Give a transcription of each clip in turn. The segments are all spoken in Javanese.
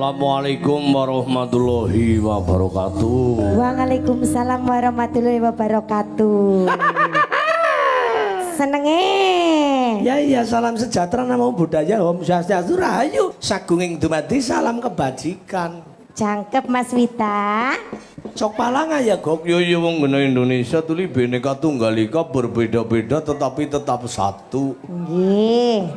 Assalamualaikum warahmatullahi wabarakatuh. Waalaikumsalam warahmatullahi wabarakatuh. Senenge. Ya salam sejahtera namo budaya Om Swastiastu Rahayu sagunging dumadi salam kebajikan. Cangkep Mas Wita. Cok palanga ya Gok. Ya wong ngene Indonesia tuli Bhinneka Tunggal Ika berbeda-beda tetapi tetap satu. Nggih.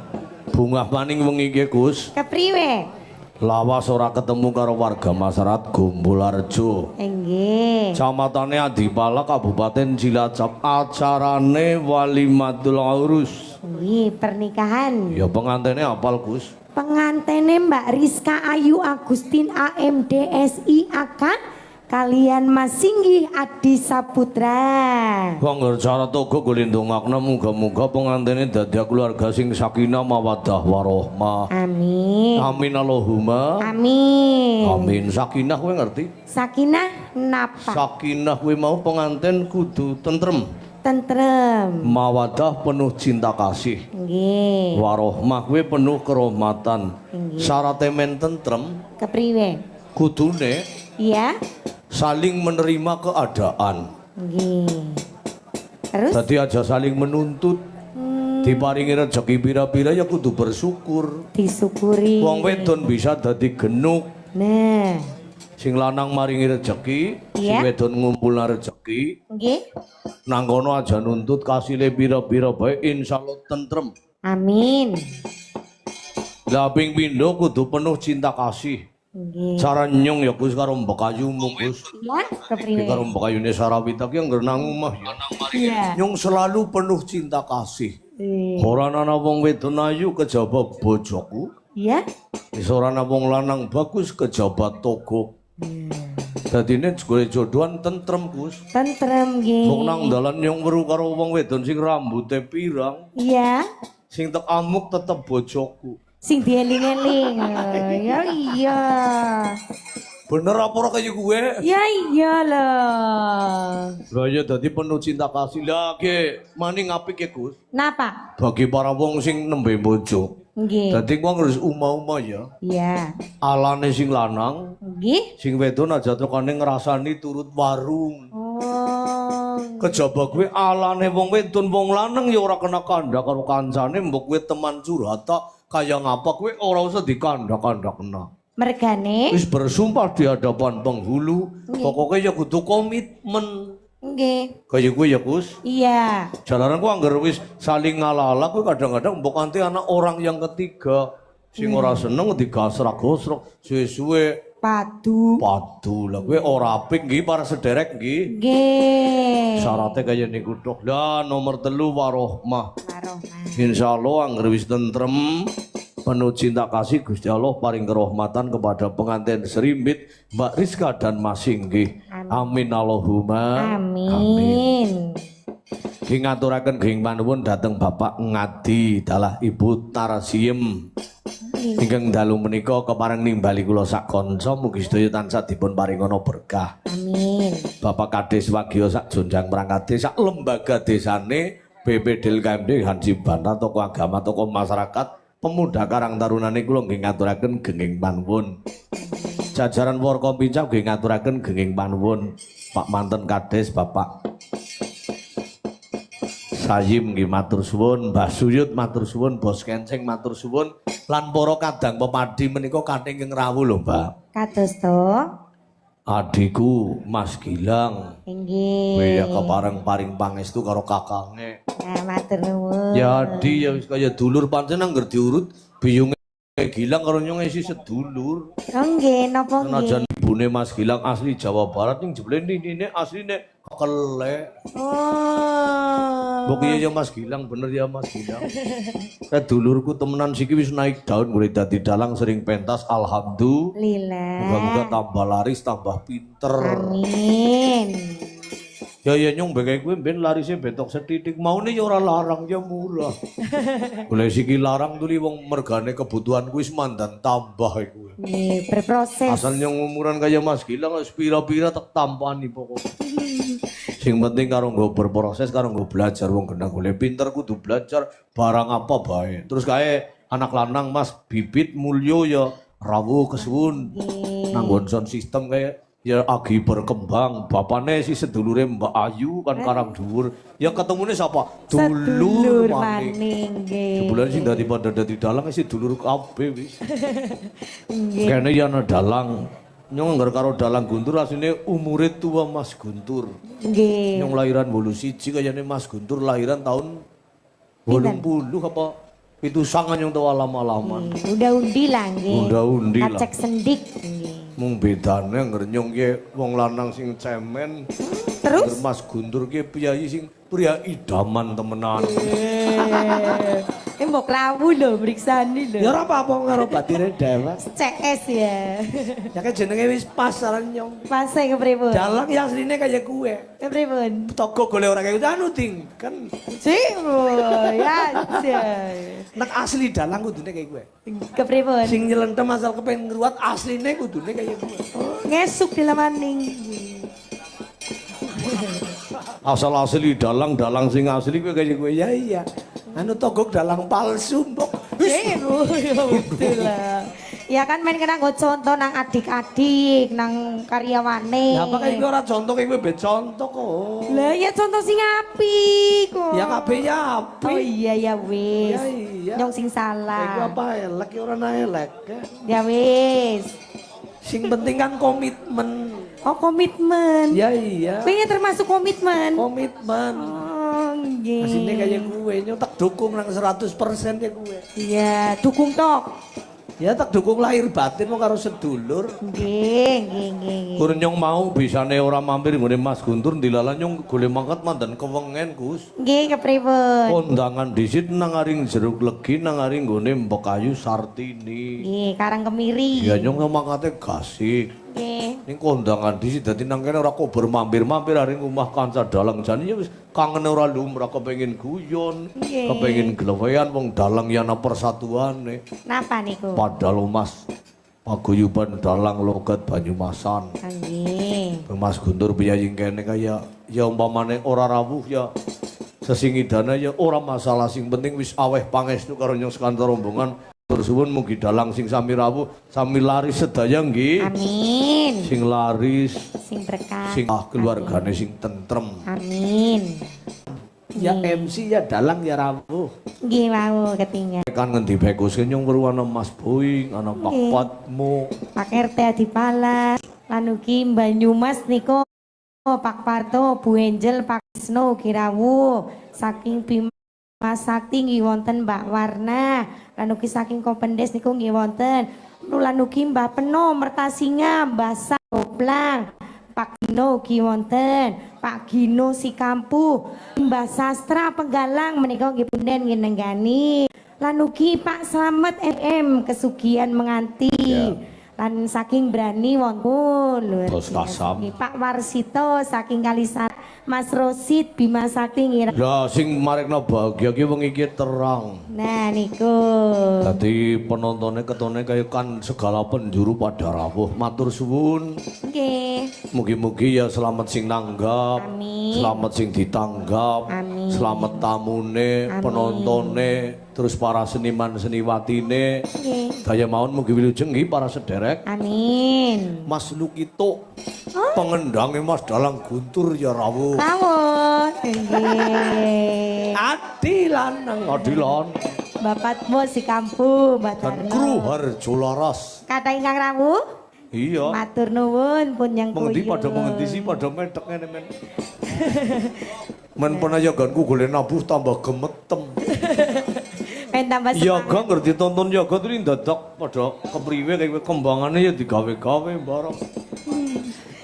Bungah maning wengi iki Gus. Kepriwe? Lawas ora ketemu karo warga masyarakat Gombolarjo. Nggih. Camatane Adipala Kabupaten Cilacap acarane Walimatul Aurus. Nggih, pernikahan. Ya pengantene apal Gus. Pengantene Mbak Rizka Ayu Agustin AMDSI akan kalian Mas Singgih Adi Saputra. Wong cara togo golindongakna muga-muga pengantene dadi keluarga sing sakinah mawaddah warahmah. Amin. Amin Allahumma. Amin. Amin. Sakinah kowe ngerti? Sakinah napa? Sakinah kowe mau penganten kudu tentrem. Tentrem. Mawaddah penuh cinta kasih. Nggih. Warahmah kowe penuh kerahmatan. Nggih. Syaratnya men tentrem Kepriwe? kudune Iya. saling menerima keadaan. Nggih. Terus? Tadi aja saling menuntut. Diparingi rezeki pira-pira ya kudu bersyukur. Disyukuri. Wong wedon bisa dadi genuk. Nah. Sing lanang maringi rezeki, sing Iya. wedon ngumpulna rezeki. Nggih. Nang kono aja nuntut kasile pira-pira bae insyaallah tentrem. Amin. Lah ping pindho kudu penuh cinta kasih. Nggih. Cara nyung ya Gus karo mbok ayumu Gus. Ya, kepriwe? Karo mbok ayune Sarawita ki angger nang omah ya. Iya. Nyung selalu penuh cinta kasih. Eh, Ora ana wong wedon ayu kejaba bojoku. Iya. Wis ora ana wong lanang bagus kejaba togo. Dadine golek jodohan tentrem Gus. Tentrem nggih. Wong nang dalan nyung weru karo wong wedon sing rambute pirang, Iya. sing tek amuk tetep bojoku. Sing dieling-eling. Ya iya. Bener apa ora kaya gue? Ya iyalah. Lah ya dadi penuh cinta kasih. Lah ge maning apik ya Gus. Napa? Bagi para wong sing nembe bojo. Nggih. Dadi wong harus uma-uma ya. Iya. Alane sing lanang, Nggih. sing wedon aja tekane ngrasani turut warung. Oh. Kejaba gue alane wong wedon wong lanang ya ora kena kandak karo kancane mbok kowe teman curhat kaya ngapa kowe ora usah dikandak-kandakna. Mergane. Wis bersumpah di hadapan penghulu, pokoknya ya kudu komitmen. Nggih. Kaya gue ya Gus. Iya. Jalanan ku anggar wis saling ngalah-alah kowe kadang-kadang mbok kanthi anak orang yang ketiga sing ora seneng digasrak-gosrok suwe-suwe Padu. padu. Lah kowe ora apik nggih para sederek nggih. Nggih. Syaratnya kaya niku tok. Lah nomor 3 warahmah. Warohmah. Insyaallah anggar wis tentrem penuh cinta kasih Gusti Allah paring kerahmatan kepada pengantin serimbit Mbak Rizka dan Mas Singgih. Amin Allahumma. Amin. Ki ngaturaken geng panuwun dhateng Bapak Ngadi dalah Ibu Tarasiem. Ingkang dalu menika kepareng nimbali kula sak kanca mugi sedaya tansah dipun paringana berkah. Amin. Bapak Kades Wagya sak jonjang perangkat desa lembaga desane BPDL KMD Hanji Bantah tokoh agama tokoh masyarakat pemuda Karang Tarunane kula nggih ngaturaken genging panuwun. Jajaran Forkompinca nggih ngaturaken genging panuwun. Pak manten Kades Bapak Sayim nggih matur suwun, Mbah Suyut matur suwun, Bos Kencing matur suwun, lan para kadang pepadi menika kathing ing rawuh lho, Mbak. Kados to. Adiku Mas Gilang. Nggih. Kowe ya kepareng paring pangestu karo kakange. Nah, matur nuwun. Ya Adi ya wis kaya dulur pancen angger diurut biyunge Gilang karo nyong isi sedulur. Oh nggih, napa Senajan nggih? ibune Mas Gilang asli Jawa Barat ning jebule nine asline Kelek. Oh. Mbok iya ya Mas Gilang, bener ya Mas Gilang. Dulurku temenan siki wis naik daun mulai dadi dalang sering pentas alhamdulillah. Moga-moga Lila. tambah laris, tambah pinter. Amin. Ya nyong bengke kowe ben larise betok setitik maune ya ora larang ya murah. Boleh siki larang tuli wong mergane kebutuhan kuwi mandan tambah iku. Nggih, berproses. Asal nyong umuran kaya Mas Gilang wis pira-pira tak tampani pokok. Sing penting karo nggo berproses karo nggo belajar wong genah golek pinter kudu belajar barang apa bae. Terus kae anak lanang Mas bibit mulya ya rawuh kesuwun. Nggih. Nanggon sound system kayak ya agi berkembang. Bapaknya si sedulure Mbak Ayu kan karang dhuwur. Ya ketemune sapa? Sedulur maning. maning nggih. Sebulan sing daripada dadi dalang si dulur kabeh wis. Nggih. Kene ya ana dalang. Nyong ngger karo dalang Guntur asline umure tua Mas Guntur. Nggih. Nyong lahiran 81 kayane Mas Guntur lahiran tahun 80 apa? Itu sangat yang tahu alam-alaman. Udah undi lah nggih. Unda-undi lah. Kacek sendik nggih. Mung bedane ngernyong ki wong lanang sing cemen. Terus Mas Guntur ki priyayi sing pria idaman temenan. mbok klawu lho mriksani lho. Ya ora apa-apa karo batine dhewek. CS ya. Ya kan jenenge wis pas saran nyong. Pas e kepripun? Dalang yang asline kaya kuwe. Kepripun? Toko golek ora kaya anu ting kan Sik, ya. nek asli dalang kudune kaya kuwe. Kepripun? Sing nyelentem asal kepen ngruwat asline kudune kaya kuwe. Ngesuk di lamaning. Asal asli dalang sing asli kowe kaya kowe Ya iya. Anu togok dalang palsu mbok. Ya betul lah. Ya kan main kena nggo contoh nang adik-adik, nang karyawane. Ya apa kaya ora contoh kaya kowe be contoh kok. Lah ya contoh sing apik kok. Ya kabeh ya apik. Oh iya ya wis. Ya iya. Nyong sing Iku salah. apa elek ya ora elek. Ya wis. Sing penting kan komitmen. Oh komitmen. Ya iya. Kuwi termasuk komitmen. Komitmen. Oh nggih. Asline kaya kuwe nyong tak dukung nang 100% ya kuwe. Iya, dukung tok. Ya tak dukung lahir batin mau karo sedulur. Nggih. Kur nyong mau bisane ora mampir nggone Mas Guntur dilalah nyong golek mangkat mandan kewengen Gus. Nggih kepripun? Kondangan disit nang aring jeruk legi nang aring nggone Mbok Ayu Sartini. Nggih, Karang Kemiri. Ya nyong mangkate gasik. Nggih. Ning kondangan disit dadi nang kene ora kok bermampir-mampir aring omah kanca dalang jane ya wis kangen ora lumrah kepengin guyon, Nggih. kepengin glewean wong dalang ya ana persatuane. Napa niku? Padahal Mas paguyuban dalang logat Banyumasan. Nggih. Mas Guntur biaying kene kaya ya umpamane ora rawuh ya sesingidane ya ora masalah sing penting wis aweh pangestu karo nyong sekantor rombongan. Tur suwun mugi dalang sing sami rawuh sami laris sedaya nggih. Amin. Sing laris Sing berkah. sing keluargane sing tentrem. Amin. Ya MC ya dalang ya rawuh. Nggih wau ketinggal. Kan ngendi bae Gus nyong weruh ana Mas Boing, ana Pak Nggih. Patmo. Pak RT Adipalas, lan ugi Banyumas niku Pak Parto, Bu Angel, Pak Wisnu Kirawu, saking Bima Sakti nggih wonten Mbak Warna, lan ugi saking Kopendes niku nggih wonten. Lan ugi Mbah Peno, Mertasinga, Mbah Saplang, Pak Gino ugi wonten, Pak Gino Sikampu, Mbah Sastra Penggalang menika nggih punden nggih nenggani. Lan ugi Pak Slamet MM Kesugihan Menganti. Lan saking Brani wonten luar Bos biasa. Kasam. Nggih, Pak Warsito saking Kalisar, Mas Rosid Bima Sakti ngira. Lah sing marekno bahagia ki wong iki terang. Nah niku. Dadi penontonnya ketone kaya kan segala penjuru pada rawuh. Matur suwun. Nggih. Mugi-mugi ya selamat sing nanggap. Amin. Selamat sing ditanggap. Amin. Selamat tamune, Amin. penontonnya, terus para seniman seniwatine. Nggih. Daya mawon mugi wilujeng nggih para sederek. Amin. Mas Lukito. Pengendangnya Mas Dalang Guntur ya rawuh. Rawuh. Nggih. Adi lanang. Adilan Bapak Mo si kampu, Mbak dan Tarno. kru Harjo Laras. Kata ingkang rawuh. Iya. Matur nuwun pun yang Mengendi pada mengendi sih pada medek ngene men. Men penayaganku golek nabuh tambah gemetem. pengen tambah Yoga semangat. ngerti tonton yoga tuh dadak pada kepriwe kayak kembangannya ya digawe-gawe bareng.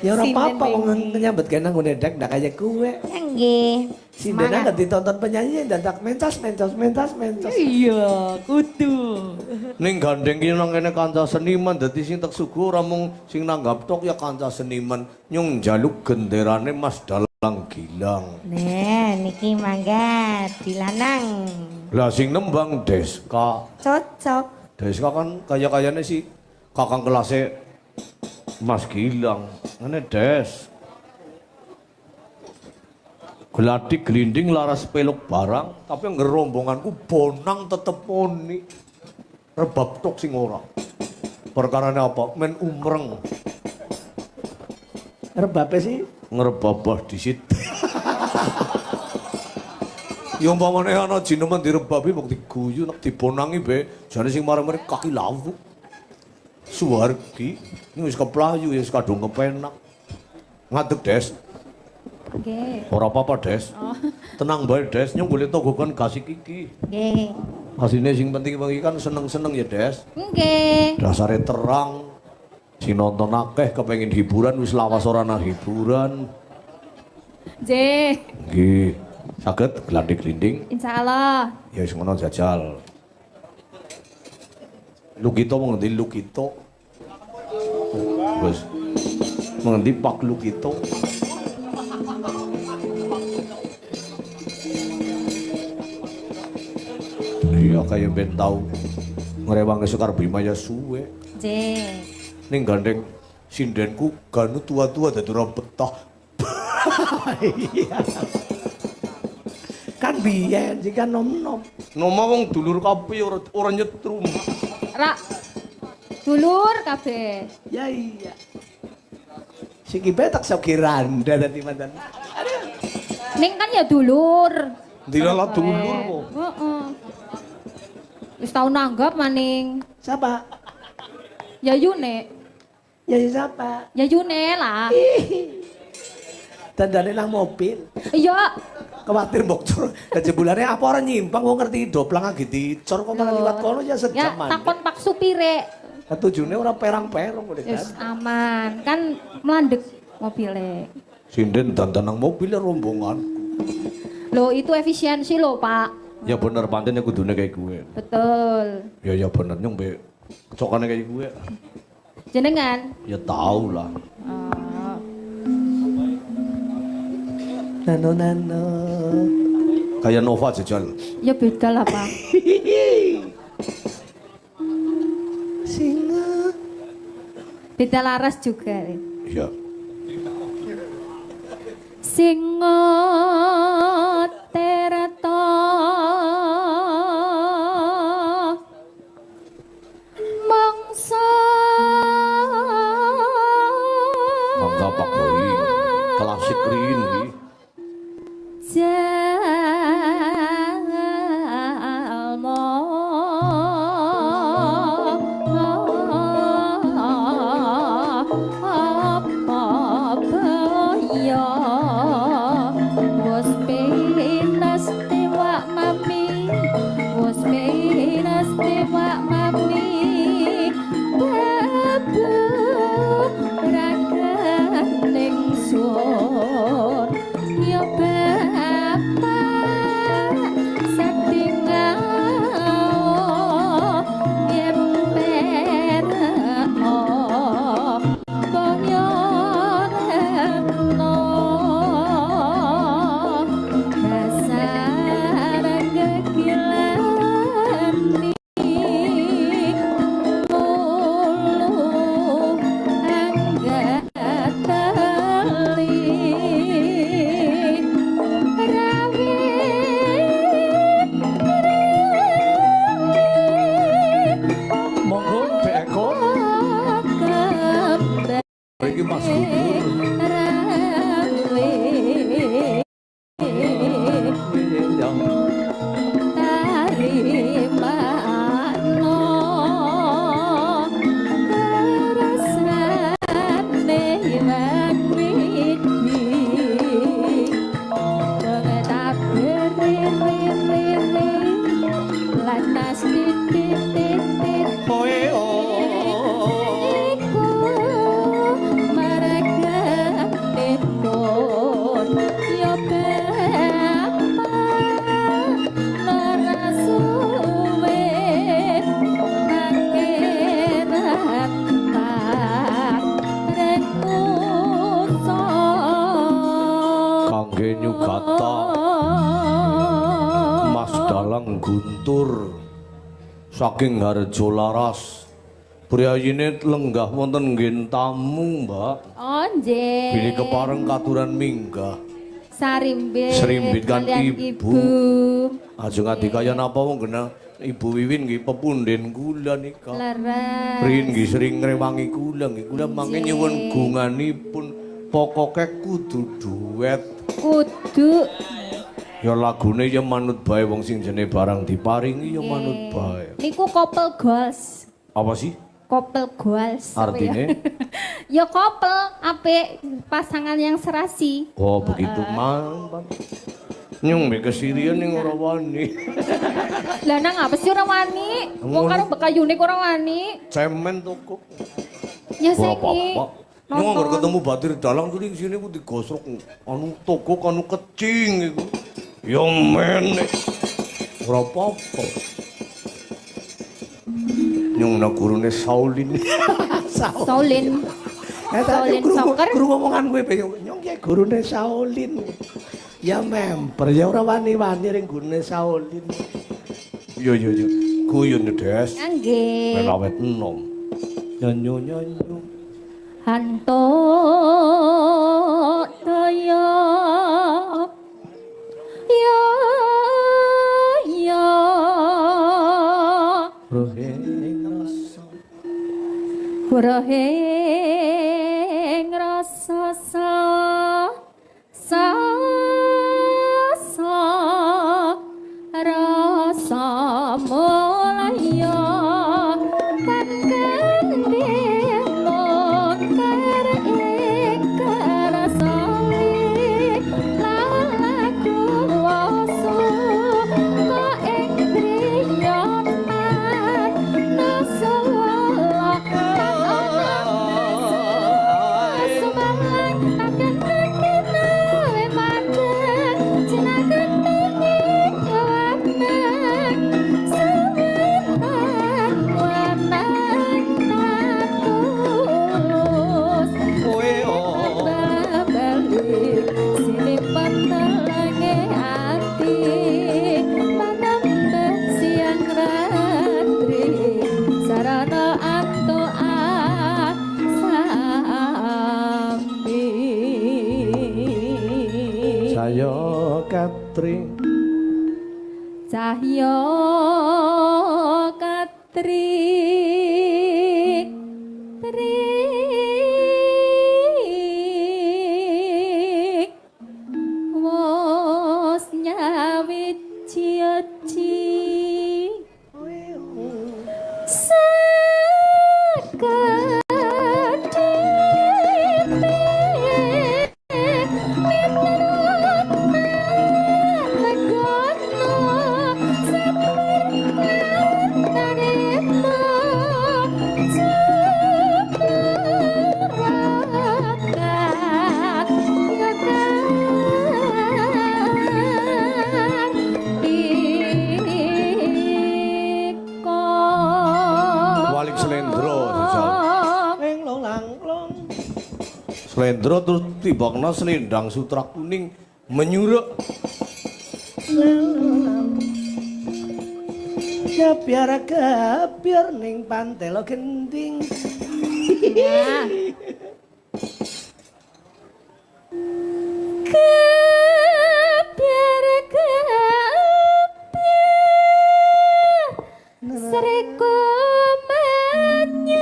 Ya ora Sinden apa-apa wong pengen. nyambet kena ngene dek ndak kaya kuwe. Ya nggih. Sindene Semangat. nggak ditonton penyanyi dadak mentas. Iya, kudu. Ning gandeng ki nang kene kanca seniman dadi sing tek sugu ora mung sing nanggap tok ya kanca seniman nyung njaluk genderane Mas Dalang Gilang. Nah, niki mangga dilanang. Lah sing nembang Deska. Cocok. Deska kan kaya-kayane si kakang kelasnya Mas Gilang. Ngene Des. Geladi gelinding laras peluk barang, tapi ngerombonganku bonang tetep poni. Rebab tok sing ora. Perkarane apa? Men umreng. Rebabe sih Ngerebabah disit. Ya umpamane ana jinemen direbabi mung diguyu nek dibonangi be, jane sing marang-marang kaki lawu. Suwargi, ini wis keplayu ya wis kadung kepenak. Ngadeg, Des. Nggih. Ora apa-apa, Des. Oh. Tenang bae, Des. Nyong boleh togokan kasih kiki. Nggih. Asine sing penting wengi kan seneng-seneng ya, Des. Nggih. Dasare terang. Sing nonton akeh kepengin hiburan wis lawas ora ana hiburan. Nggih. Nggih. Saged glandi-glinding. Insyaallah. Ya wis ngono jajal. Lukito mengendi Lukito. Wes. Mengendi Pak Lukito. Iya kaya ben tau ngerewangi Sekar Bima ya suwe. Nggih. Ning gandeng sindenku ganu tua-tua dadi ora betah. kan biyen jika nom-nom. Noma wong dulur kabeh ora nyetrum. Ra dulur kabeh. Ya iya. Si kibe tak sokiranda tadi mantan. Ning kan ya dulur. Dilala dulur kok. Heeh. Wis tau nanggap maning. Siapa? Yayune. Ya siapa? Yayune lah. Dandane nang mobil. Iya. Khawatir bocor. Kejebulannya apa orang nyimpang kok ngerti doplang lagi dicor kok malah liwat kono ya Ya sejam man. takon Pak Supire. Tujuannya orang perang-perang udah Wis kan. aman. Kan melandek mobilnya. Sinden dandan nang mobilnya rombongan. Loh itu efisiensi loh Pak. Ya bener pancen ya kudune kayak gue. Betul. Ya bener nyong be kecokane kayak gue. Jenengan? Ya tau lah. Oh. Nano. Kayak Nova jajal. Ya beda lah Pak. Singa. Beda laras juga. Iya. Singa terata mangsa Mangga Pak Boy. Klasik rin iki. jalma apa baya was penas dewa mami was penas dewa mami babu raganing suwon ya bapak satingaw nyemper boyo retno dasar gegilan mulu anggateli rawi Monggo beko. Iki Mas Gugur. Lanas titit Oe o. iku marga dipun ya bapak lara suwe pangeran tak rekuso Kangge nyugata Mas Dalang Guntur saking Harjo Laras. Priyayine lenggah wonten nggih tamu, Mbak. Oh nggih. Bini kepareng katuran minggah. Sarimbit. Serimbit kan kalian ibu. Ajeng adikaya napa wong genah Ibu Wiwin nggih pepunden kula nika. Leres. Rin nggih sering ngrewangi kula nggih. Kula mangke nyuwun gunganipun pokoke kudu duet. Kudu. Ya lagune ya manut bae wong sing jene barang diparingi ya manut bae. Niku couple goals. Apa sih? Couple goals. Artinya? Ya couple apik pasangan yang serasi. Oh begitu mantap. Nyung mbek kesirian ning ora wani. Lah nang apa sih ora wani? Wong karo bekayune ora wani. Cemen toko. Ya Ora saiki. apa-apa. Nyung anggere ketemu batir dalang kuwi sini ku digosrok anu toko anu kecing iku. Ya men. Ora apa-apa. Nyung na gurune Shaolin. Shaolin. Shaolin soccer. Guru ngomongan kowe nyong ki gurune Shaolin. Ya member ya ora wani-wani ring gurune Shaolin. Yo yo yo. Guyon Des. Nggih. Nek awet enom. Nyanyo. Hanto daya ya ya roheng rasa sa rasa mulaya takkan demon ikar salik lalaku wasu ko ing driyotan nasawala sumalang takkan kita wemadeng cinakan tinggi kawanan semenang wanang tulus Kowe balik sini pantalange ati manambah siang ratri sarana antoan sambi saya Katri. Cahyo Katri wos nyawiji Waling Slendro sejak. Ning long. Slendro terus tibakna selendang sutra kuning menyuruk. Ya biar ning pantelo gending. Ya. Seriku menyat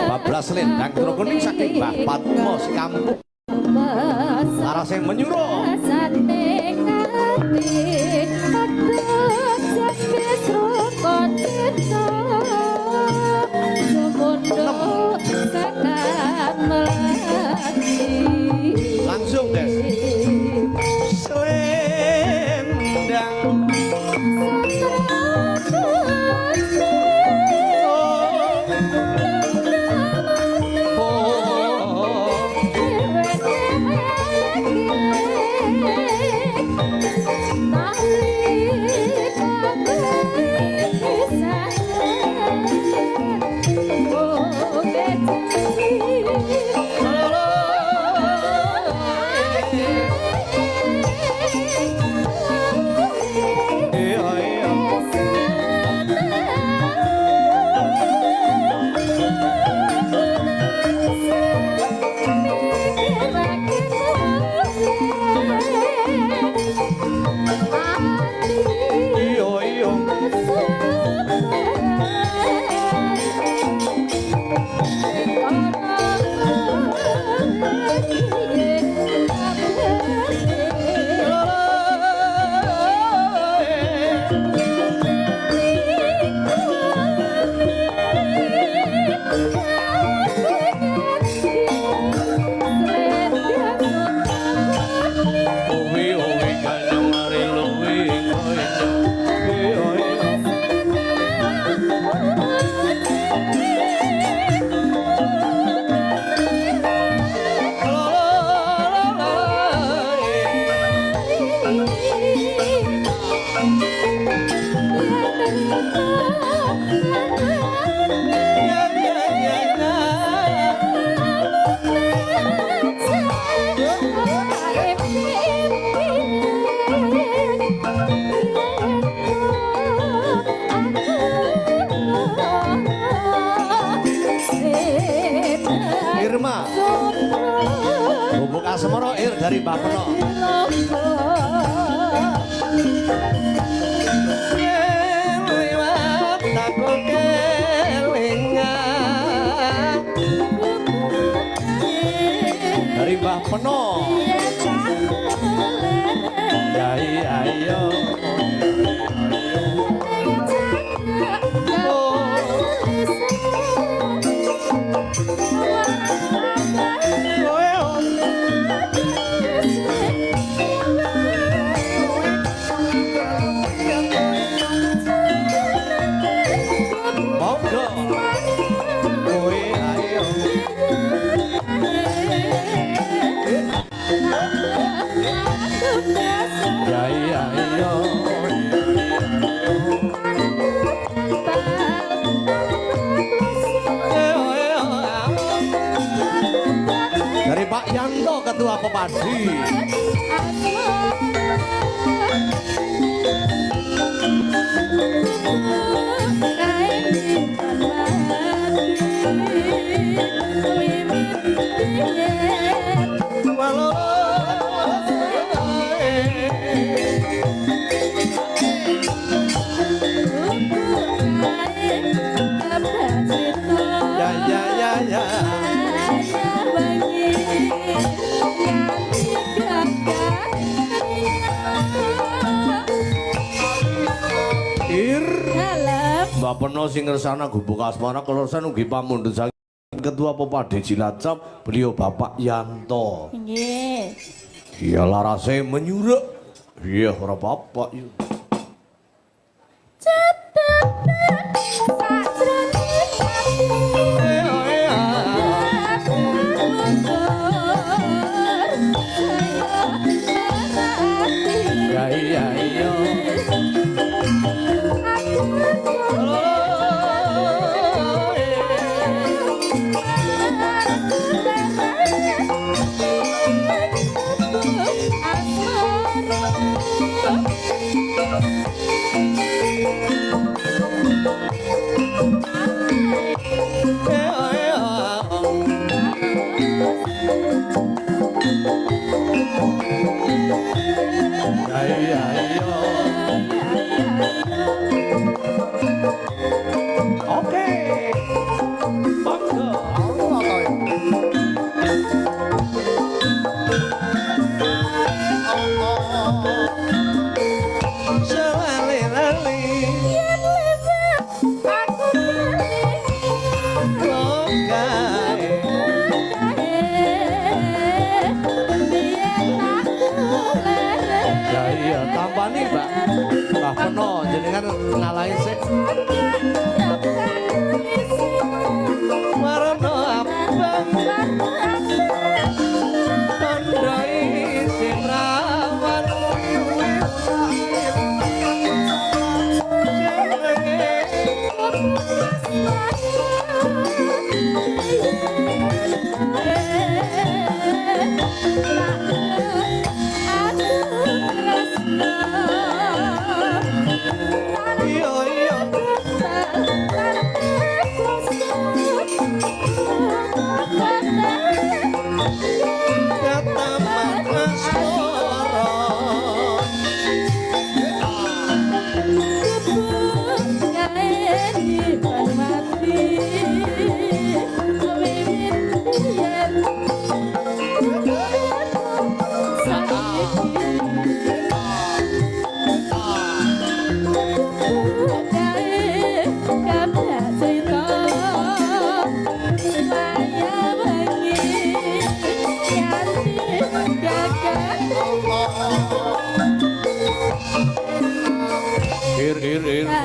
Bablas selendang sutra kuning saking Mbah Patmo si kampung. Laras yang menyuruh. Langsung Des. Selendang. dari Mbah Peno. Liwat aku kelingan dari Mbah Peno. Yai ayo. Dari Pak Yanto Ketua Pepadi. Mbak Peno sing ngersana gubuk asmara kelorosan ugi pamundhut saking Ketua Pepadi Cilacap, beliau Bapak Yanto. Nggih. Iya larase menyurak. Iya ora apa-apa. Ngalahin sih Marono abang Tandai sing rawan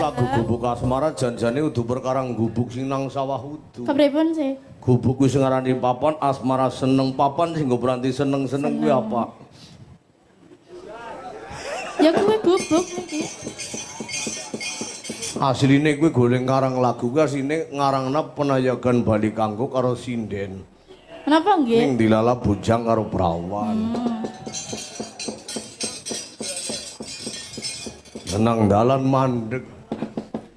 lagu gubuk asmara janjane udu perkarang gubuk sing nang sawah udu. Kepripun sih? Gubuk kuwi sing ngarani papan, asmara seneng papan sing nggo beranti seneng-seneng kuwi apa? Ya kuwi gubuk iki. Asline kuwi goleng karang lagu kuwi asline ngarangna penayagan Bali Kanggo karo sinden. Kenapa nggih? Ning dilala bujang karo prawan. Nang dalan mandeg.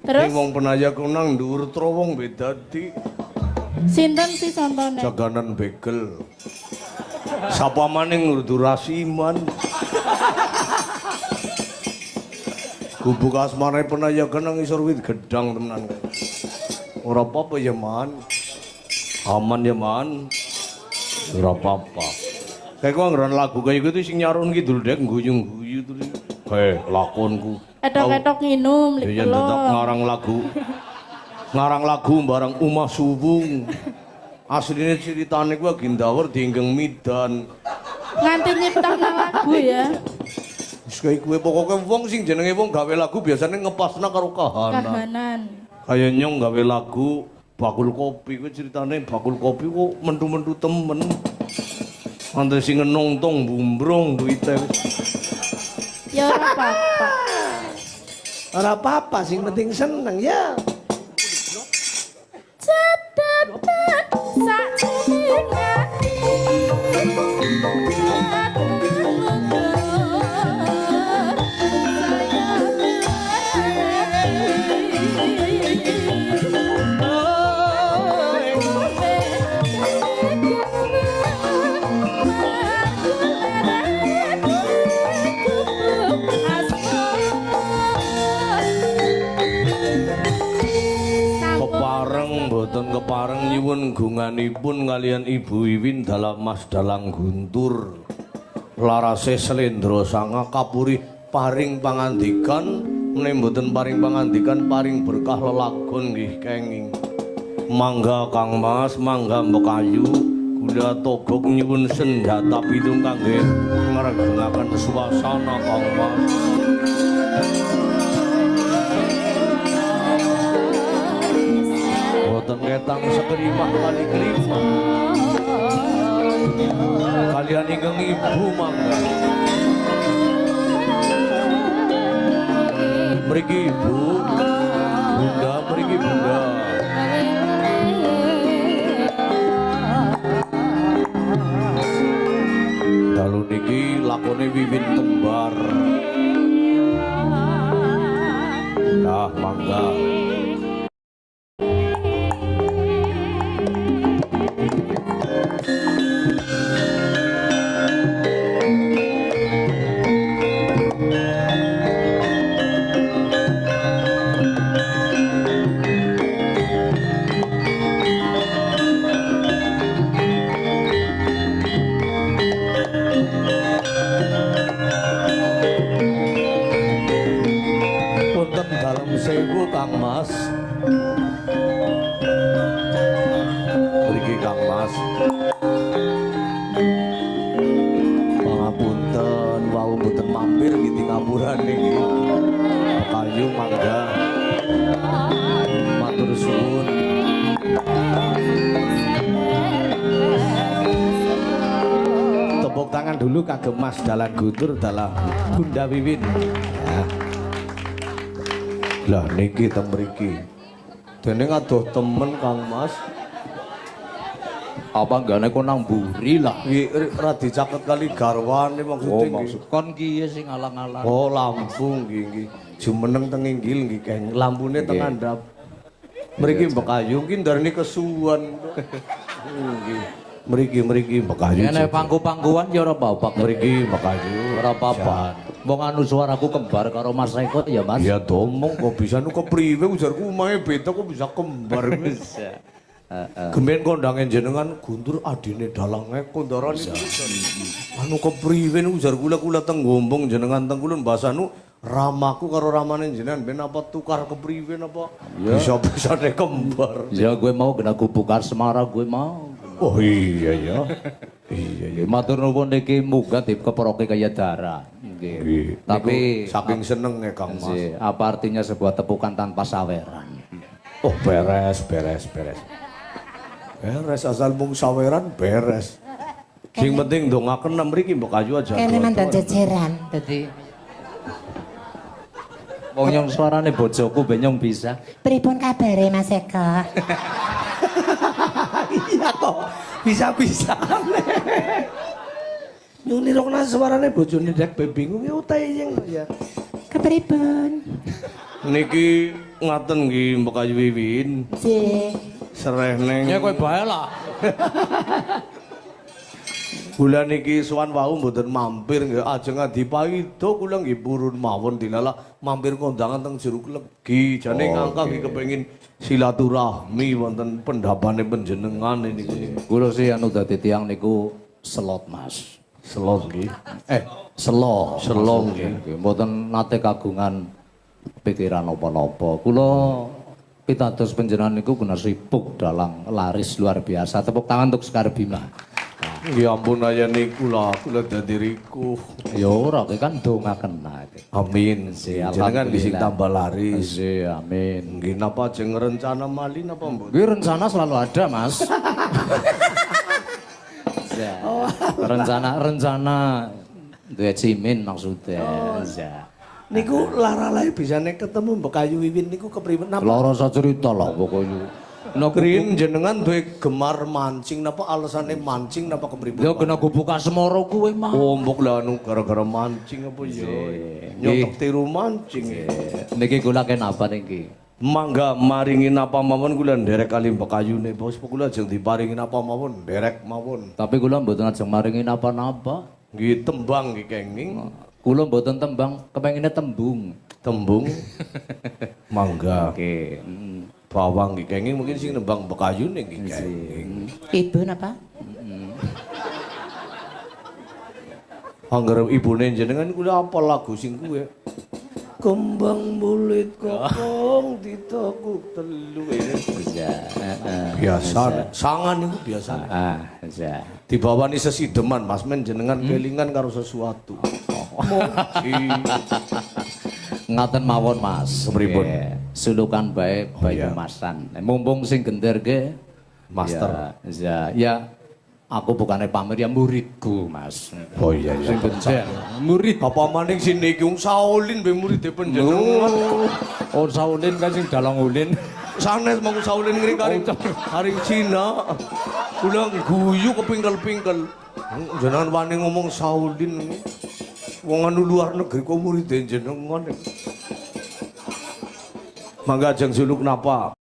Terus wong penajak nang dhuwur trowong beda di. sinten sih contone? Jaganan begel. Sapa maning Durasiman. Gubuk asmane penayagan nang isor wit gedang temenan. Ora apa-apa ya, Man. Aman ya, Man. Ora apa-apa. Kayak gua ngeran lagu kayak gitu sing nyarun kidul dek guyung-guyu tuh. Lakonku. Etok-etok nginum Ya tetap ngarang lagu barang Umah Subung. Aslinya ceritane gua gindawer diinggeng midan. nganti nyiptakna lagu ya. Wis kaya kuwe pokoke wong sing jenenge wong gawe lagu biasanya ngepasna karo kahanan. Kahanan. Kaya nyong gawe lagu bakul kopi kuwi ceritane bakul kopi kok mentu-mentu temen. Antri sing nongtong bumbrong duite. Ya ora apa-apa. Ora apa-apa, sing penting seneng ya. Cedetet sakjroning ati. Boten kepareng nyuwun gunganipun kalian Ibu Iwin dalam Mas Dalang Guntur larase Slendra Sanga kapuri paring pangandikan menawi boten paring pangandikan paring berkah lelagon nggih kenging mangga Kang Mas mangga Mbok Ayu kula togok nyuwun senjata pitung kangge ngregengaken suasana Kang Mas. Boten ketang sekerimah kali kelima kalian ingkang ibu mangga mriki ibu bunda mriki bunda dalu niki lakone Wiwin Kembar nah mangga. Sewu Kang Mas. Mriki Kang Mas. Pangapunten wau mboten mampir nggih ngapuran niki. Kayu mangga. Matur suwun. Tepuk tangan dulu kagem Mas Dalang Guntur dalam Bunda Wiwin. Ya. Lah niki teng mriki. Dene adoh temen Kang Mas. Apa enggane kok nang mburi lah. Nggih ora dicaket kali garwane maksudnya. Maksud kon kiye sing alang-alang. Oh lampu nggih. Jumeneng teng inggil nggih Kang. Lampune teng andhap. Mriki Mbok Ayu ki ndarani kesuwen. Nggih. Mriki Mbok Ayu. Nek pangku-pangkuan ya ora apa-apa. Mriki Mbok Ayu. Ora apa-apa. Wong anu suaraku kembar karo Mas Eko ya Mas. Ya domong kok bisa nu kepriwe ujarku umahe beda kok bisa kembar. Bisa. Gemen kondange jenengan Guntur adine Dalang Eko ndarani. Anu kepriwe ujar kula teng Gombong jenengan teng kulon basanu ramaku karo ramane jenengan ben apa tukar kepriwe apa bisa kembar. Ya gue mau kena gubukar Semara gue mau. Oh iya ya. Iya. Matur nuwun niki muga dikeproke kaya darah. Nggih. Tapi saking senenge Kang Mas. Apa artinya sebuah tepukan tanpa saweran? Oh beres. Beres asal mung saweran beres. Sing penting ndongaken nang mriki Mbok Ayu aja. Kene mandan jejeran dadi. Wong nyong suarane bojoku ben nyong bisa. Pripun kabare Mas Eko? Iya kok bisa-bisa. Nyung nirokna suarane bojone dek bingung ya utahe yang ya. Kepripun? Niki ngaten nggih Mbok Ayu Wiwin. Nggih. Sereh neng. Ya kowe bae lah. Bulan iki sowan wau mboten mampir nggih ajeng Adipayuda kula nggih purun mawon dilala mampir kondangan teng Jeruk Legi jane ngangka nggih kepengin silaturahmi wonten pendapane panjenengan niku. Kula sih anu dadi tiyang niku selot Mas. Selot nggih. Selo. Selo nggih. Mboten nate kagungan pikiran apa-apa. Kula pitados panjenengan niku guna sibuk dalang laris luar biasa. Tepuk tangan untuk Sekar Bima. Ya ampun ayane kula dadi riku. Ya ora kowe kan ndongaken ae. Amin. Jenengan bisa tambah laris. Amin. Nggih napa jeng rencana mali napa mboten? Kuwi rencana selalu ada, Mas. Ya. Rencana duwe cimin maksudnya. Ya. Niku lara-lare bisane ketemu Mbak Kayu Wiwin niku kepriwen napa? Loro cerita lah pokoknya. Nokrin jenengan duwe gemar mancing napa alasane mancing napa kepripun? Ya kena buka semoro kuwe mah. Oh, mbok lah anu gara-gara mancing apa ya? Nyotok tiru mancing. Niki kula kenapa niki? Mangga maringi napa mawon kula nderek kali Mbak Kayune, Bos. Kula ajeng diparingi napa mawon, nderek mawon. Tapi kula mboten ajeng maringi napa-napa. Nggih tembang nggih kenging. Kula mboten tembang, kepengine tembung. Tembung. Mangga. Oke. Bawang nggih kenging mungkin sing nembang Mbak Kayune nggih kenging. Ibu napa? Angger ibune jenengan kula apa lagu sing kuwe? Kembang bulit kokong ditekuk telu. Biasa, sangan niku biasa. Ya. Dibawani sesideman Mas men jenengan kelingan karo sesuatu. Moji. Ngaten mawon Mas. Kepripun? Sulukan bae Banyumasan. Mumpung sing gender ge Master. Ya aku bukannya pamer ya muridku Mas. Oh iya iya. Sing gender. Murid. Apa maning sini iki wong Shaolin be murid panjenengan. Oh Shaolin kan sing dalang ulin. Sanes mau Shaolin ngri karing Cina. Kula guyu kepingkel-pingkel. Jenengan wani ngomong Shaolin. Wong anu luar negeri kok murid jenengan. Mangga ajeng suluk napa?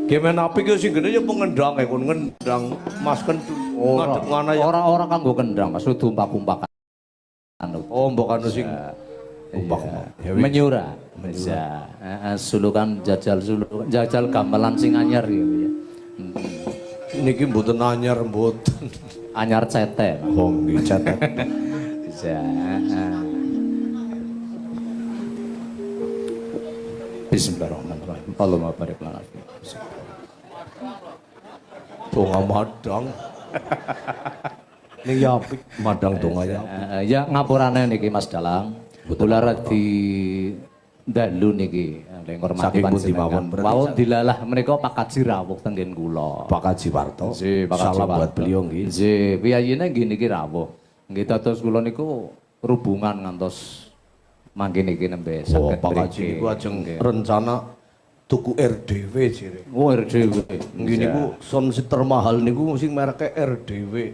Kemen apik yo sing gene ya pengendang kon ngendang Mas Kentu. Ngadep ngana ya. Ora kanggo kendang, Mas tumpak-umpakan. Oh mbok anu sing umpak. Menyura. Ya, sulukan jajal gamelan sing anyar ya. Niki mboten anyar mboten. Anyar cete. Oh nggih catet. Ya. Bismillahirrahmanirrahim. Allahumma barik lana fi. Donga madang. Niki apik madang donga ya. Ya ngapurane niki Mas Dalang. Kula radi dalu niki ngormati panjenengan. Wau dilalah menika Pak Kaji rawuh tenggen kula. Pak Kaji Warto. Salam buat beliau nggih. Nggih, piyayine nggih niki rawuh. Nggih dados kula niku rubungan ngantos mangke niki nembe saged Pak Kaji niku ajeng rencana tuku RDW jere. Oh RDW. Nggih niku sound system mahal niku sing mereke RDW.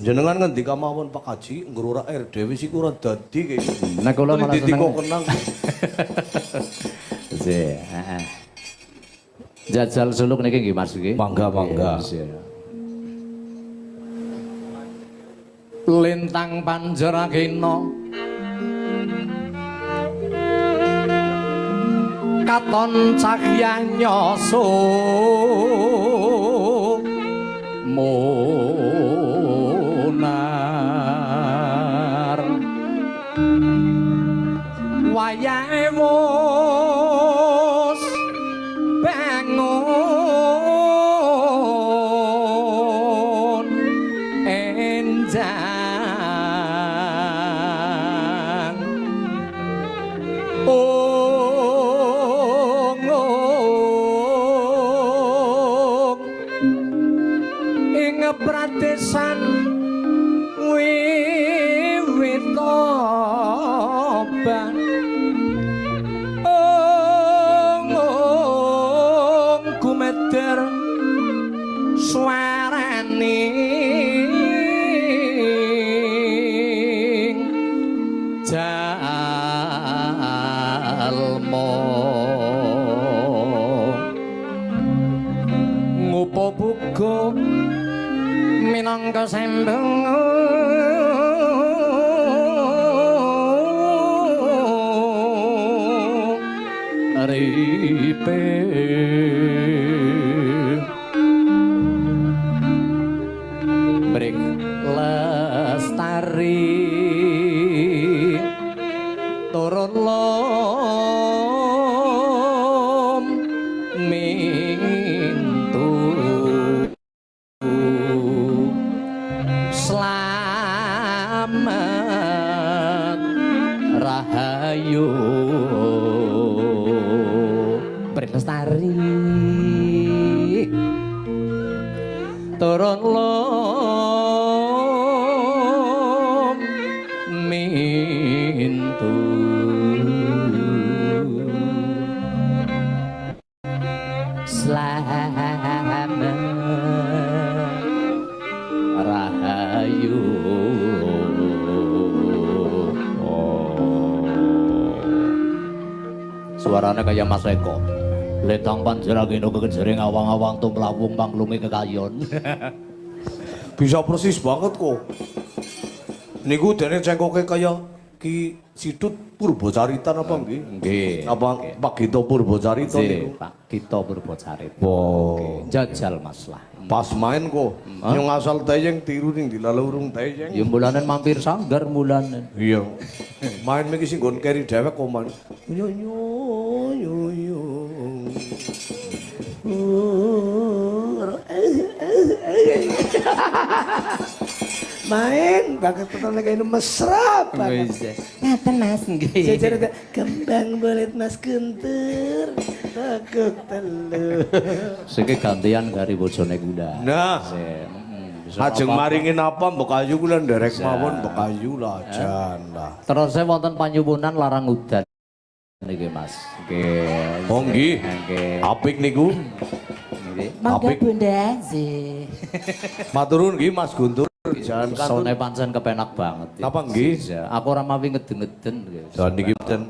Jenengan ngendika mawon Pak Kaji ngrora RDW sik ora dadi kaya. Nek kula malah seneng. Kok kenang. Heeh. Jajal suluk niki nggih Mas nggih. Mangga. Lintang Panjerakena katon cahyanya monar wayahe wis bangun enjang ing pradesan wiwit toban gumeter swaraning jalma ngupo buka minangka sembeng ripe Brik lestari turun lom mintu selamat rahayu Brik lestari turun lom mintu selamat rahayu suaranya kayak Mas Eko letang panjeragino kegenjering awang-awang tumlawung panglungi kekayon Bisa persis banget kok. Niku dene cengkoke kaya Ki Sidut Purbocarita apa nggih? nggih Apa Pak Gito Purbocarita niku? Pak Gito Purbocarita Wow. jajal Mas lah Pas main kok nyong asal tayeng tiru ning dilalurung tayeng. ya mulanan mampir sanggar mulanan Iya. Main iki sing nggon keri dhewek kok man. Yo yo yo yo. Main banget pertama kali ini mesra banget. Ngaten Mas. Saya cerita kembang belit Mas Guntur, takut telur. siki gantian kari bojone kuda Nah, bisa ajeng apa- maringin apa mbok ayu kula nderek mawon mbok ayu lah jan lah. terus saya wonten panyuwunan larang udan niki Mas nggih Oh nggih. nggih Apik niku. nggih Monggo Apik. Bunda. Sih. Maturun nggih Mas Guntur. Jalan sone kantun. pancen kepenak banget Apa nggih? Ya, aku ora mawi ngeden-ngeden nggih. Dan niki pancen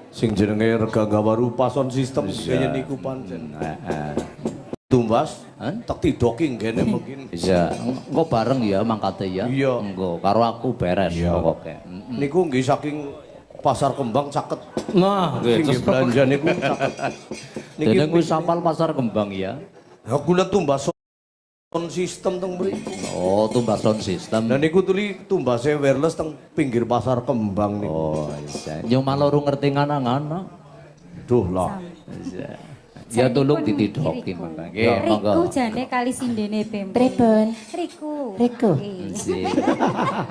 sing jenenge rega gawaru pason sistem kaya niku pancen. Tumbas, Hah? tak tidoki ngene mungkin. Iya, engko bareng ya mangkate ya. Iya. Engko karo aku beres Iya. pokoke. Niku nggih saking Pasar Kembang caket. Nah, Sing nggih belanja niku caket. Dene kuwi sampal pasar kembang ya. Ya kula tumbas sound system teng mriku. Oh, tumbas sound system. Nah niku tuli tumbase wireless teng pinggir Pasar Kembang niku. Oh, iya. Yo malah ora ngerti ngana-ngana. Duh lah. Iya. Ya tolong ditidoki mangga. Nggih, Riku monggo. jane kali sindene pem. Pripun? Riku. Riku. Sih.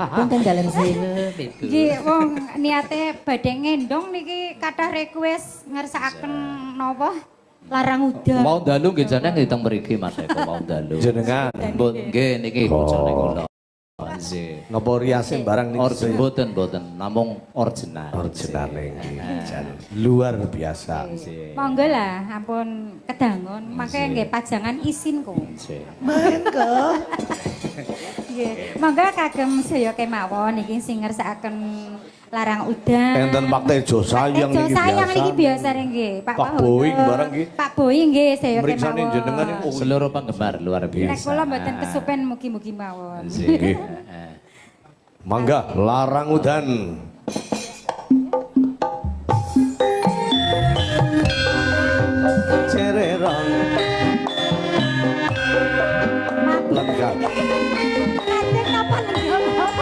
Punten dalem sewu. Nggih, wong niate badhe ngendong niki kathah request ngersakaken napa? Larang udan. Mau dalu nggih jane nggih teng mriki Mas Eko mau dalu. Jenengan Mbok nggih niki bojone kula. Nggih. napa riase barang niki Origin boten namung original. originale nggih. Jan. Luar biasa. Monggo lah, ampun kedangun, mangke nggih pajangan isin kok. Main kok. Nggih. Monggo kagem sedaya kemawon iki sing ngersakaken larang udan. Enten Pak Tejo sayang niki sayang niki biasa. biasa nggih. Pak Wahono. Boeing barang nggih. Pak Boeing nggih sedaya Mriksane kemawon. jenengan niku Seluruh penggemar luar Nek biasa. kula mboten kesupen mugi-mugi mawon. nggih. Mangga larang udan. Cererang lenggak. Nanti napa lenggak?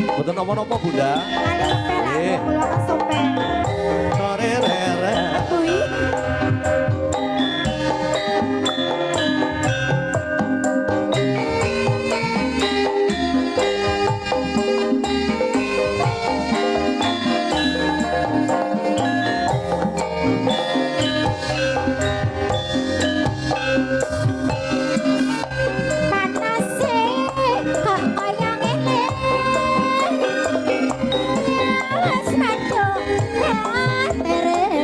Boten napa-napa Bunda. Kali perak Nggih. kula kesupen. Cererere. Kuwi panase kok kaya ngene. Wes madhok terere.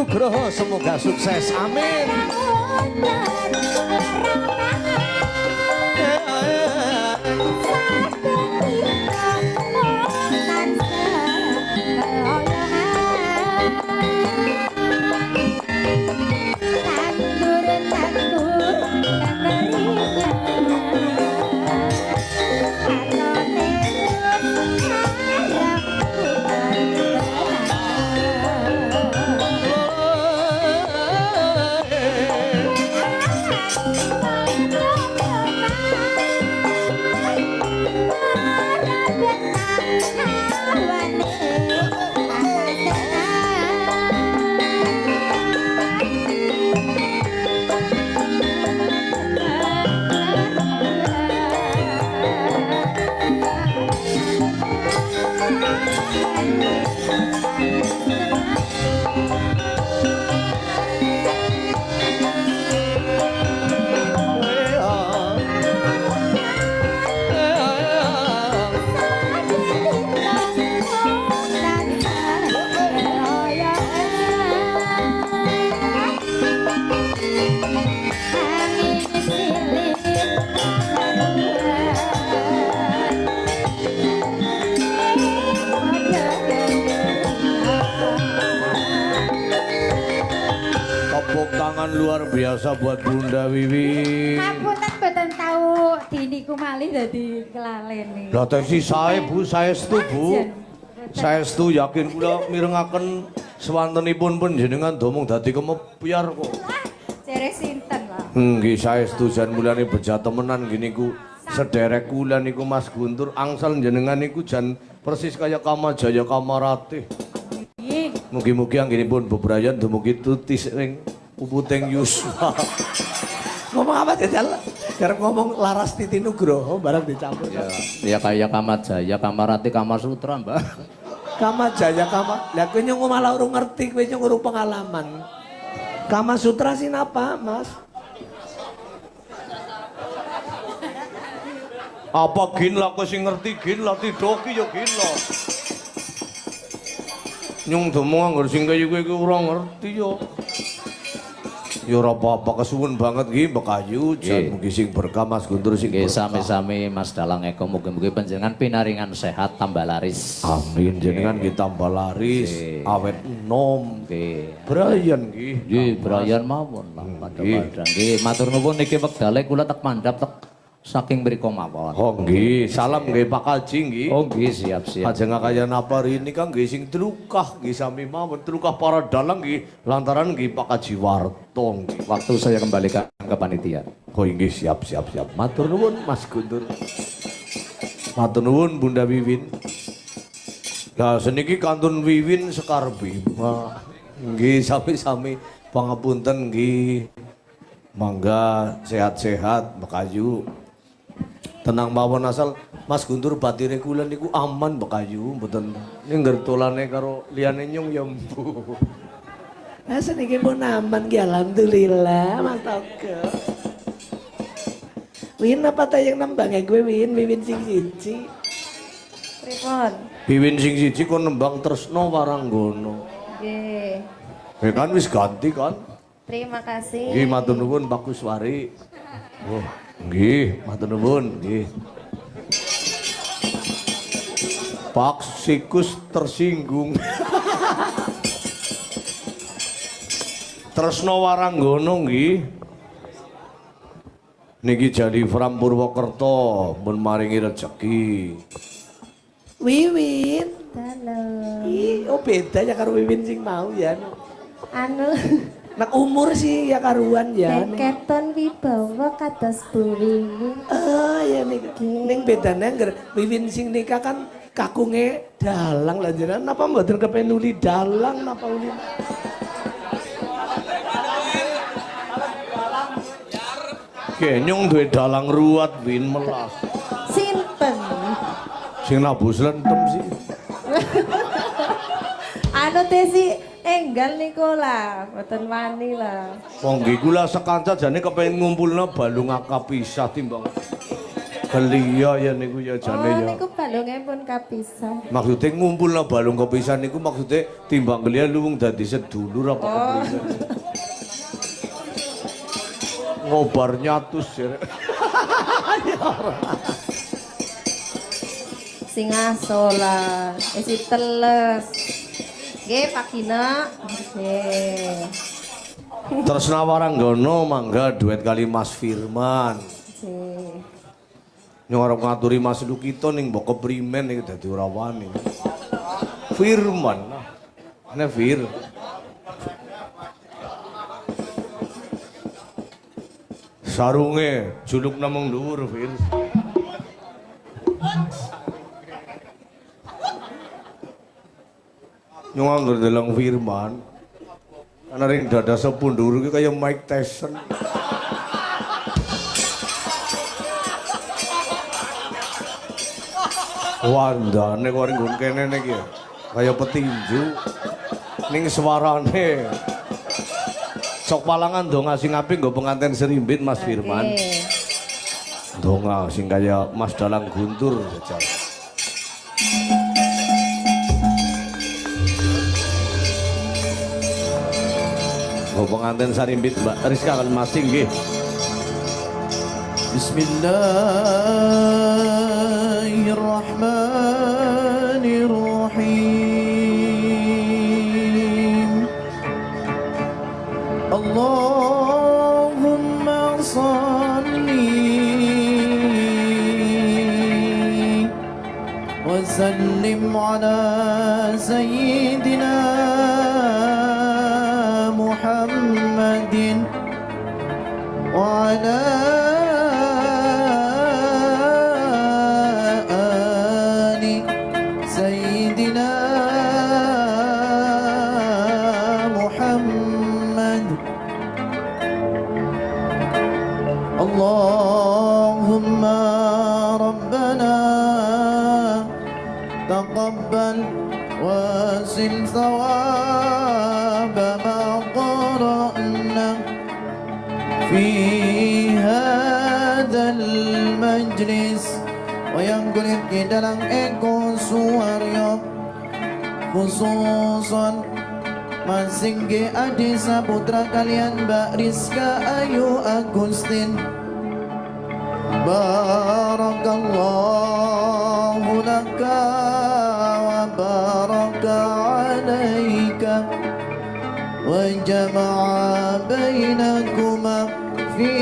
Nugroho semoga sukses. Amin. Tepuk tangan luar biasa buat Bunda Wiwi. Ngapunten mboten tahu diniku malih dadi kelalen nih. Lah tesi sae Bu, saestu Bu. Saestu yakin kula mirengaken swantenipun panjenengan domong dadi kemepyar kok. Jere sinten lah. Nggih saestu jan mulane beja temenan nggih niku. Sederek kula niku Mas Guntur angsal jenengan niku jan persis kaya Kamajaya Kamarate. Nggih. Mugi-mugi anggenipun bebrayan dumugi tutis ring puputing yuswa. Ngomong apa jajal? Karep ngomong Laras Titi Nugroho barang dicampur. Ya kayak Kamajaya, Kamarati, Kamasutra, Mbak. Kamajaya Lah kowe nyung malah urung ngerti, kowe nyung urung pengalaman. Kama Sutra sih napa, Mas? Apa gin lah kowe sing ngerti gin lah tidoki ya gin lah. Nyung demong anggar sing kaya kowe iki ora ngerti ya. Ya ora apa-apa kesuwun banget nggih Mbak Ayu, jan mugi sing berkah Mas Guntur sing Nggih berkah. sami-sami Mas Dalang Eko mugi-mugi panjenengan pinaringan sehat tambah laris. Amin jenengan nggih tambah laris, awet enom. Nggih. Brayan nggih. Nggih, Brian mawon lah padha-padha. Nggih, matur nuwun niki wektale kula tek mandhap tek saking mriku mawon. Oh nggih, salam nggih Pak Kaji nggih. Oh nggih, siap-siap. Ajeng kaya napa rini kang nggih sing trukah nggih sami mawon trukah para dalang nggih lantaran nggih Pak Kaji Warto nggih. Waktu saya kembalikan ke panitia. Oh nggih siap. Matur nuwun Mas Guntur. Matur nuwun Bunda Wiwin. Lah seniki kantun Wiwin Sekar Bima. Nggih sami-sami pangapunten nggih. Mangga sehat-sehat Mbak Ayu. Tenang mawon asal Mas Guntur batire kula niku aman Mbak Ayu mboten ngertolane karo liyane nyung ya mbuh. Seniki pun aman ki alhamdulillah Mas Toga. Win apa ta yang nembang gue Wiwin sing siji. Pripun? Wiwin sing siji kon nembang Tresna Waranggono. Nggih. Ya kan wis ganti kan? Terima kasih. Nggih matur nuwun Pak Kuswari. Oh, nggih matur nuwun nggih. Pak Sikus tersinggung. Tresna Waranggono nggih. Niki jadi Fram Purwokerto mun maringi rejeki. Wiwin. Halo. Oh beda ya karo Wiwin sing mau ya. Anu Nak umur sih ya karuan ya. Keton wibawa kados Bu Wiwin. Ya ning bedane angger Wiwin sing nikah kan kakunge dalang lah jenengan napa mboten kepen nuli dalang napa uli. Kenyung duwe dalang ruwat win melas. Sinten? Sing nabu slentem sih. Anu teh si enggal niku lah, mboten wani lah. Wong nggih kula sekanca jane kepengin ngumpulna balung akapisah timbang. Kelia ya niku ya jane Oh, ya. niku balunge pun kapisan. Maksudnya ngumpulna balung kepisan niku maksudnya timbang kelia luwung dadi sedulur apa kepisan. Ngobar nyatus ya. Sing asola, isi teles. Nggih, Pak Gina. Nggih. Terus Nawaranggono mangga duet kali Mas Firman. Nggih. Nyorok ngaturi Mas Lukito ning mbok keprimen iki dadi ora wani. Firman. Ana Fir. Sarunge juluk namung dhuwur Fir. Nyong ndeleng Firman. Ana ring dada sepundhur iki kaya Mike Tyson. Wandane kok ring nggon kene niki ya. Kaya petinju. Ning suarane. Sok palangan donga sing apik nggo pengantin serimbit Mas Firman. Donga sing kaya Mas Dalang Guntur jajal. Nggo pengantin serimbit Mbak Rizka kan Mas Singgih. Bismillahirrahmanirrahim. Allahumma salli wa sallim ala sayyidina Muhammadin wa ala Allahumma Rabbana taqabbal wasil thawab ma qara'na fi hadzal majlis wa yang kulit di dalam eko suaryo khususan Masingge Adi Saputra kalian Mbak Rizka Ayu Agustin. Barakallahu laka wa baraka alaika wa jama'a bainakuma fi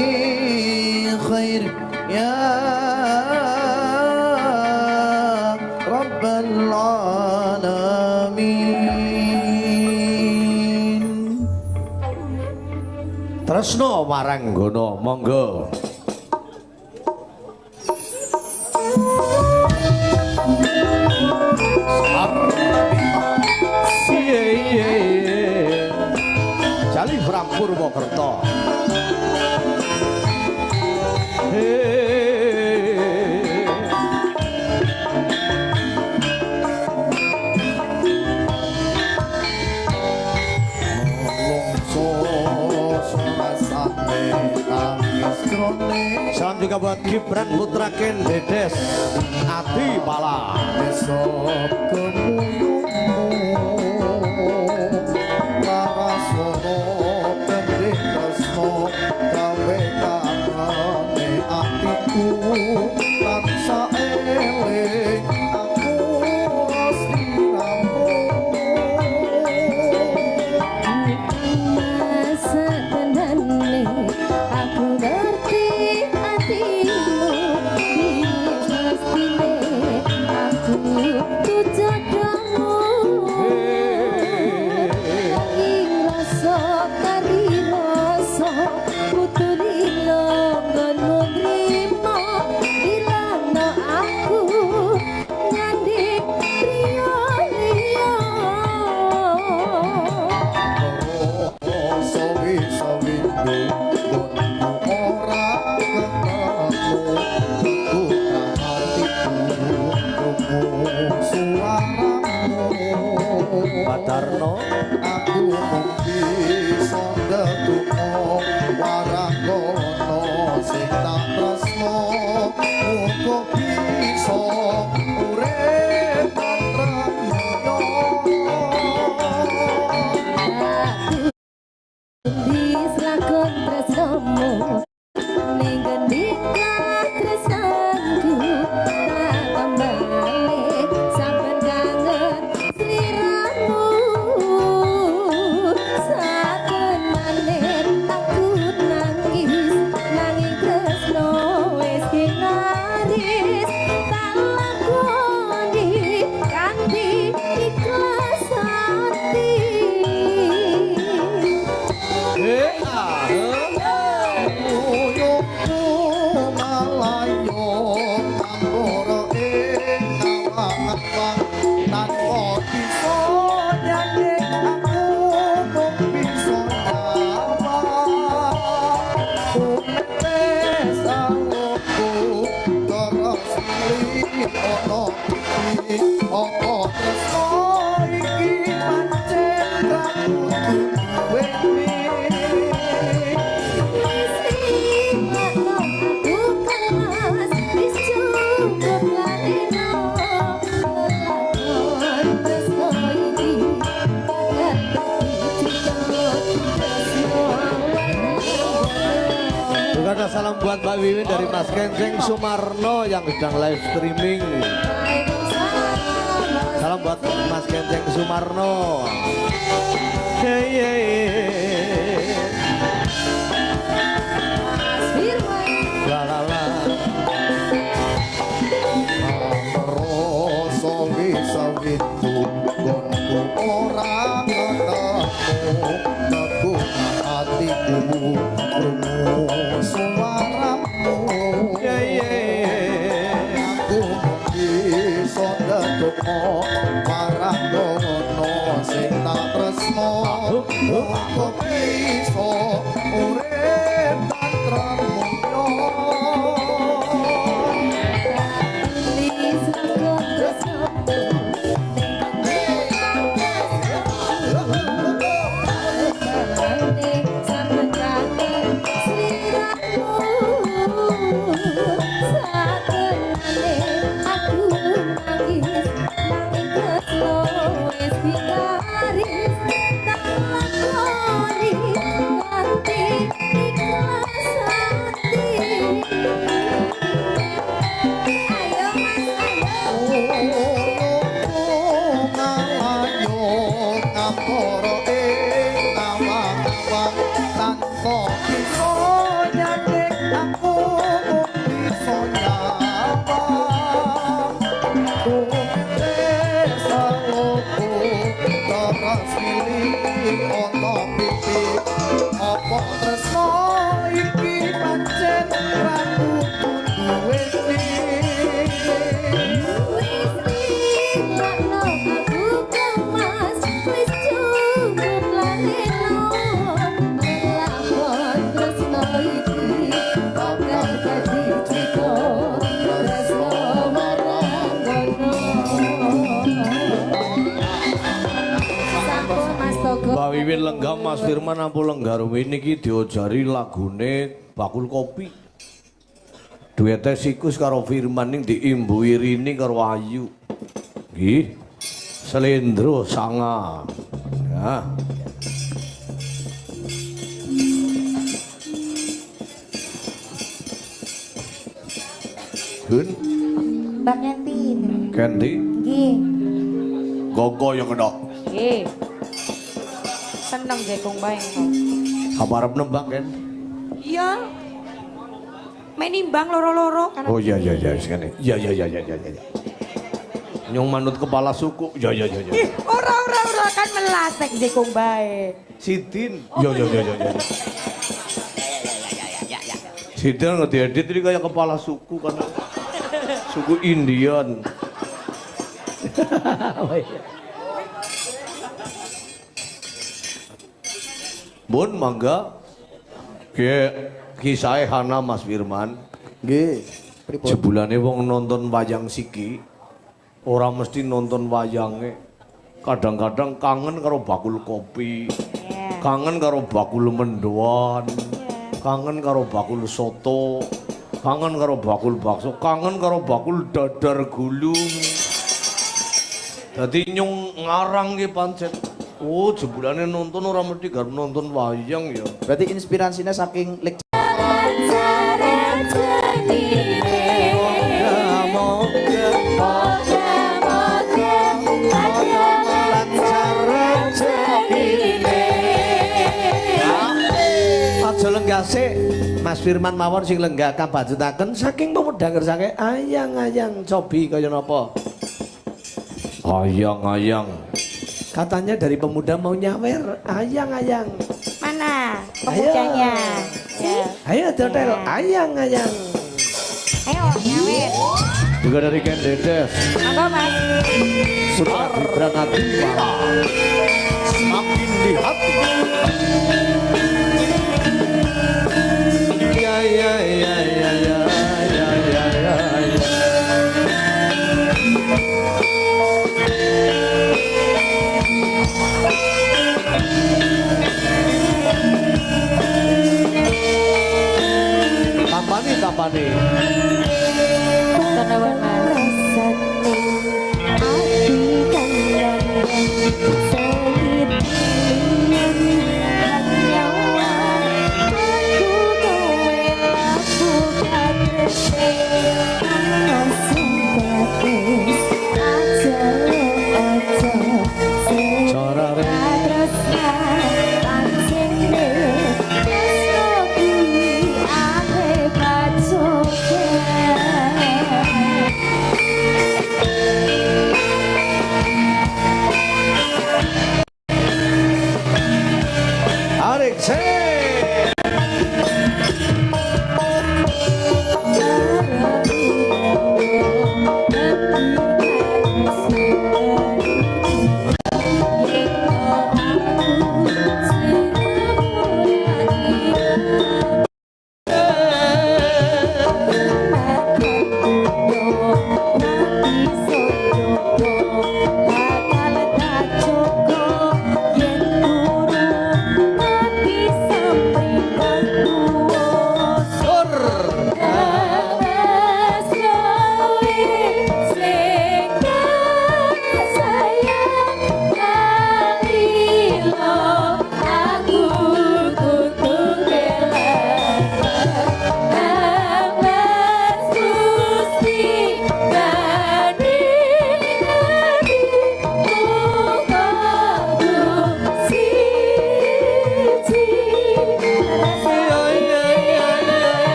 khair ya Rabbal Alamin. Tresno Waranggono, monggo. Jali Bram Purwokerto. Salam juga buat Gibran Putra Ken Dedes Ati Pala. Besok kemuyungmu Larasono pendek resmo gawe kangane atiku tansa eling aku sliramu. Sebenarnya aku ngerti hatimu, mestinya aku tuh jodohmu. Ing rasa kari rasa putri longgonmu nrimo ilana aku nyanding priya liya. Sawi-sawi ora ketemu buka hatiku suaramu. Badarno Aku bisa ndedukno Waranggono sing tak tresno. lakon tresnomu ning gendika tresnanku tak kembali sampai kangen sliramu saben maneh aku nangis nanging tresno wis hinaris tak lakoni kanthi ikhlas hati. Juga ada salam buat Mbak Wiwin dari Mas Kenceng Sumarno yang sedang live streaming. Salam buat Mas Kenceng Sumarno. Hey, hey, hey. La la la. Rasa bisa itu gonku orang ketemu teguh hatiku krungu suaramu aku bisa ndedukno marang dono sing tak tresno aku bisa urip tantrem mulya. Mbak Wiwin lenggah Mas Firman ampun lenggaruwi niki diojari lagune Bakul Kopi. Duete sikus karo Firman ning diimbui Rini karo Ayu. Nggih. Selendro sanga. Ya. Gun. Mbak Kentin. Kendi. Nggih. Gogo yang kedok. Nggih. Seneng jekung bae engko. Kabarep nembang kan? Iya. Main nimbang loro-loro kan. Oh iya iya iya sekali. Iya iya iya iya iya. Nyong manut kepala suku. Iya iya iya. Ih, ora kan melas nek jekung bae. Sidin. Iya iya iya iya. Sidin ngerti edit ini kayak kepala suku karena suku Indian. Oh iya. Bun mangga ke kisah Hana Mas Firman. Nggih. Jebulane wong nonton wayang siki ora mesti nonton wayange. Kadang-kadang kangen karo bakul kopi. Kangen karo bakul mendoan. Kangen karo bakul soto. Kangen karo bakul bakso, kangen karo bakul dadar gulung. Dadi nyung ngarang ki pancet Oh, jebulane nonton ora mesti garep nonton wayang ya. Berarti inspirasinya saking lek Aja lenggase Mas Firman mawon sing lenggah kabajutaken saking pemuda kersake ayang-ayang cobi kaya napa. Ayang-ayang. Katanya dari pemuda mau nyawer ayang-ayang. Mana pemudanya? Ya. Ayo hotel ayang-ayang. Ayo nyawer. Juga dari Ken Dedes. Monggo Mas. Surat Hidranati. Semakin di hati. Ya ya ya ya ya ya ya ya. Kampani. Tenawan Mas.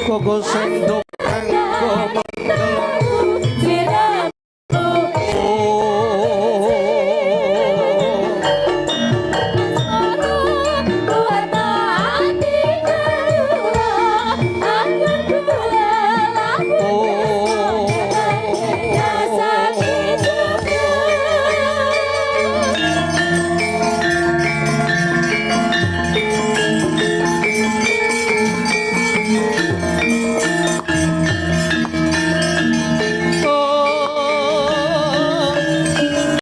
Koko sendok